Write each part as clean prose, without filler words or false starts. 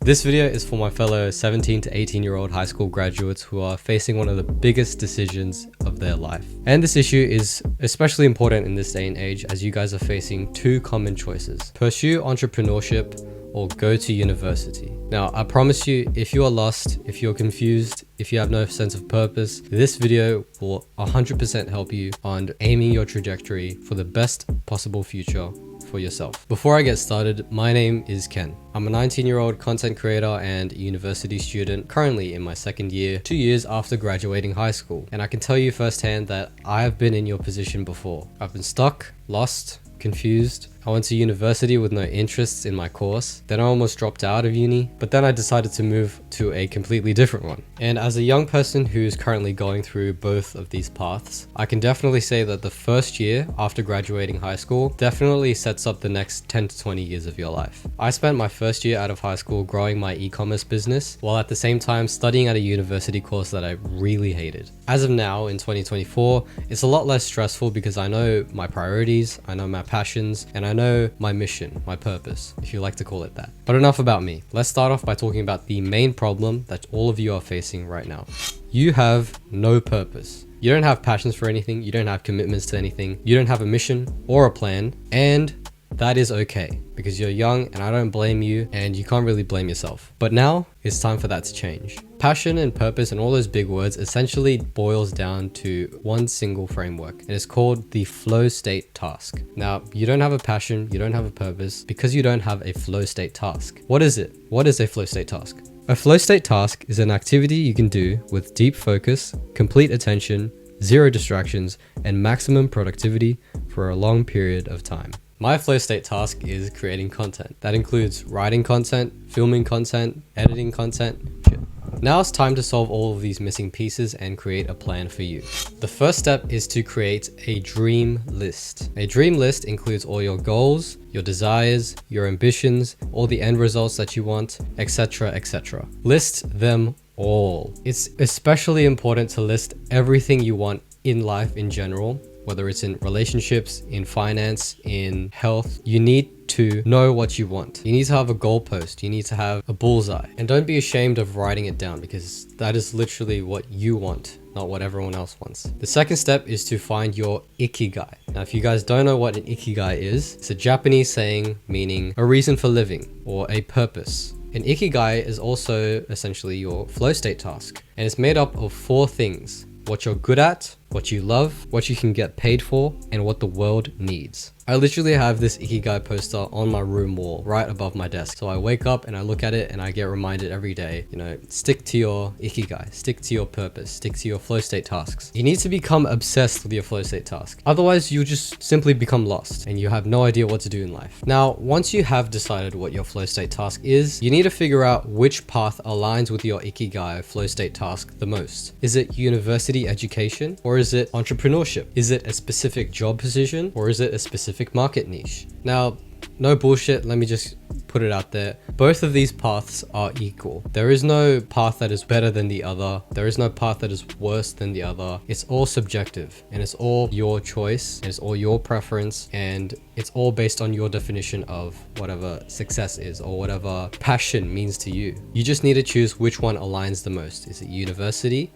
This video is for my fellow 17 to 18-year-old high school graduates who are facing one of the biggest decisions of their life. And this issue is especially important in this day and age as you guys are facing two common choices: pursue entrepreneurship or go to university. Now, I promise you, if you are lost, if you're confused, if you have no sense of purpose, this video will 100% help you on aiming your trajectory for the best possible future for yourself. Before I get started, my name is Ken. I'm a 19-year-old content creator and university student currently in my second year, 2 years after graduating high school. And I can tell you firsthand that I have been in your position before. I've been stuck, lost, confused. I went to university with no interests in my course. Then I almost dropped out of uni, but then I decided to move to a completely different one. And as a young person who's currently going through both of these paths, I can definitely say that the first year after graduating high school definitely sets up the next 10 to 20 years of your life. I spent my first year out of high school growing my e-commerce business, while at the same time studying at a university course that I really hated. As of now, in 2024, it's a lot less stressful because I know my priorities, I know my passions, and I know my mission, my purpose, if you like to call it that. But enough about me. Let's start off by talking about the main problem that all of you are facing right now. You have no purpose. You don't have passions for anything, you don't have commitments to anything, you don't have a mission or a plan, and that is okay because you're young and I don't blame you and you can't really blame yourself. But now it's time for that to change. Passion and purpose and all those big words essentially boils down to one single framework, and it's called the flow state task. Now, you don't have a passion, you don't have a purpose because you don't have a flow state task. What is it? What is a flow state task? A flow state task is an activity you can do with deep focus, complete attention, zero distractions, and maximum productivity for a long period of time. My flow state task is creating content. That includes writing content, filming content, editing content, shit. Now it's time to solve all of these missing pieces and create a plan for you. The first step is to create a dream list. A dream list includes all your goals, your desires, your ambitions, all the end results that you want, etc., etc. List them all. It's especially important to list everything you want in life in general, whether it's in relationships, in finance, in health. You need to know what you want. You need to have a goalpost. You need to have a bullseye. And don't be ashamed of writing it down because that is literally what you want, not what everyone else wants. The second step is to find your ikigai. Now, if you guys don't know what an ikigai is, it's a Japanese saying meaning a reason for living or a purpose. An ikigai is also essentially your flow state task, and it's made up of 4 things: what you're good at, what you love, what you can get paid for, and what the world needs. I literally have this ikigai poster on my room wall right above my desk. So I wake up and I look at it and I get reminded every day, stick to your ikigai, stick to your purpose, stick to your flow state tasks. You need to become obsessed with your flow state task. Otherwise, you just simply become lost and you have no idea what to do in life. Now, once you have decided what your flow state task is, you need to figure out which path aligns with your ikigai flow state task the most. Is it university education or is it entrepreneurship? Is it a specific job position or is it a specific market niche? Now, no bullshit, let me just put it out there. Both of these paths are equal. There is no path that is better than the other. There is no path that is worse than the other. It's all subjective and it's all your choice and it's all your preference and it's all based on your definition of whatever success is or whatever passion means to you. You just need to choose which one aligns the most. Is it university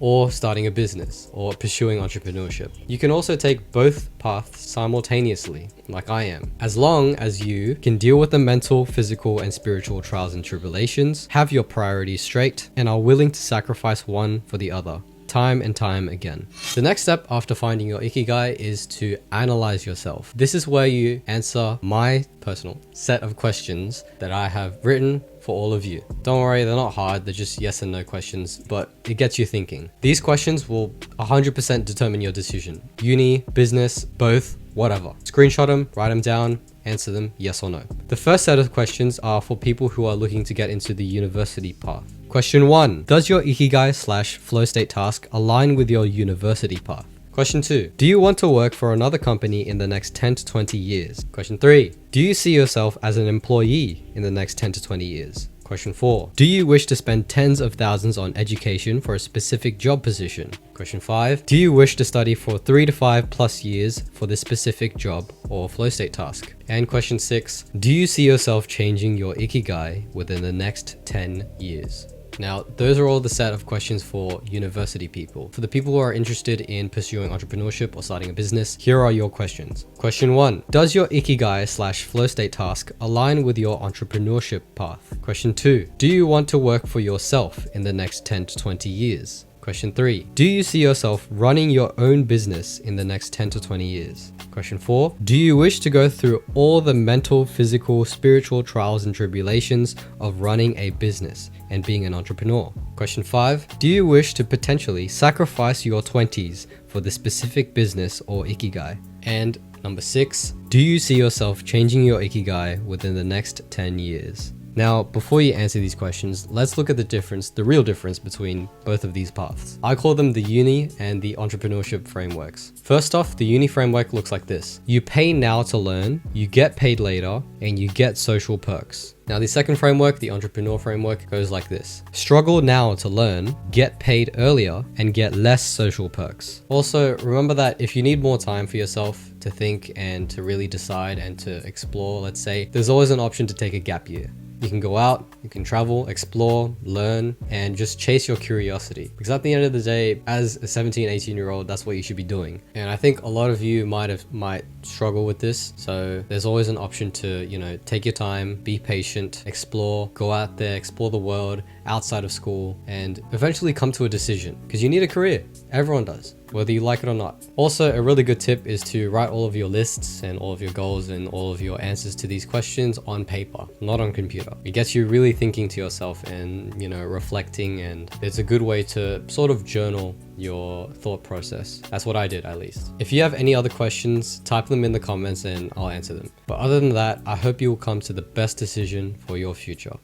or starting a business or pursuing entrepreneurship? You can also take both paths simultaneously, like I am, as long as you can deal with the mental, physical, and spiritual trials and tribulations, have your priorities straight, and are willing to sacrifice one for the other, time and time again. The next step after finding your ikigai is to analyze yourself. This is where you answer my personal set of questions that I have written for all of you. Don't worry, they're not hard, they're just yes and no questions, but it gets you thinking. These questions will 100% determine your decision. Uni, business, both, whatever. Screenshot them, write them down, answer them yes or no. The first set of questions are for people who are looking to get into the university path. Question 1. Does your ikigai / flow state task align with your university path? Question 2. Do you want to work for another company in the next 10 to 20 years? Question 3. Do you see yourself as an employee in the next 10 to 20 years? Question 4. Do you wish to spend tens of thousands on education for a specific job position? Question 5. Do you wish to study for 3 to 5 plus years for this specific job or flow state task? And question 6. Do you see yourself changing your ikigai within the next 10 years? Now, those are all the set of questions for university people. For the people who are interested in pursuing entrepreneurship or starting a business, here are your questions. Question 1. Does your ikigai / flow state task align with your entrepreneurship path? Question 2. Do you want to work for yourself in the next 10 to 20 years? Question 3. Do you see yourself running your own business in the next 10 to 20 years? Question 4. Do you wish to go through all the mental, physical, spiritual trials and tribulations of running a business and being an entrepreneur? Question 5. Do you wish to potentially sacrifice your 20s for the specific business or ikigai? And number 6. Do you see yourself changing your ikigai within the next 10 years? Now, before you answer these questions, let's look at the real difference between both of these paths. I call them the uni and the entrepreneurship frameworks. First off, the uni framework looks like this. You pay now to learn, you get paid later, and you get social perks. Now, the second framework, the entrepreneur framework, goes like this. Struggle now to learn, get paid earlier, and get less social perks. Also, remember that if you need more time for yourself to think and to really decide and to explore, let's say, there's always an option to take a gap year. You can go out, you can travel, explore, learn, and just chase your curiosity. Because at the end of the day, as a 17, 18-year-old, that's what you should be doing. And I think a lot of you might struggle with this. So there's always an option to, take your time, be patient, explore, go out there, explore the world outside of school, and eventually come to a decision. Because you need a career. Everyone does, whether you like it or not. Also, a really good tip is to write all of your lists and all of your goals and all of your answers to these questions on paper, not on computer. It gets you really thinking to yourself and, reflecting, and it's a good way to sort of journal your thought process. That's what I did, at least. If you have any other questions, type them in the comments and I'll answer them. But other than that, I hope you will come to the best decision for your future.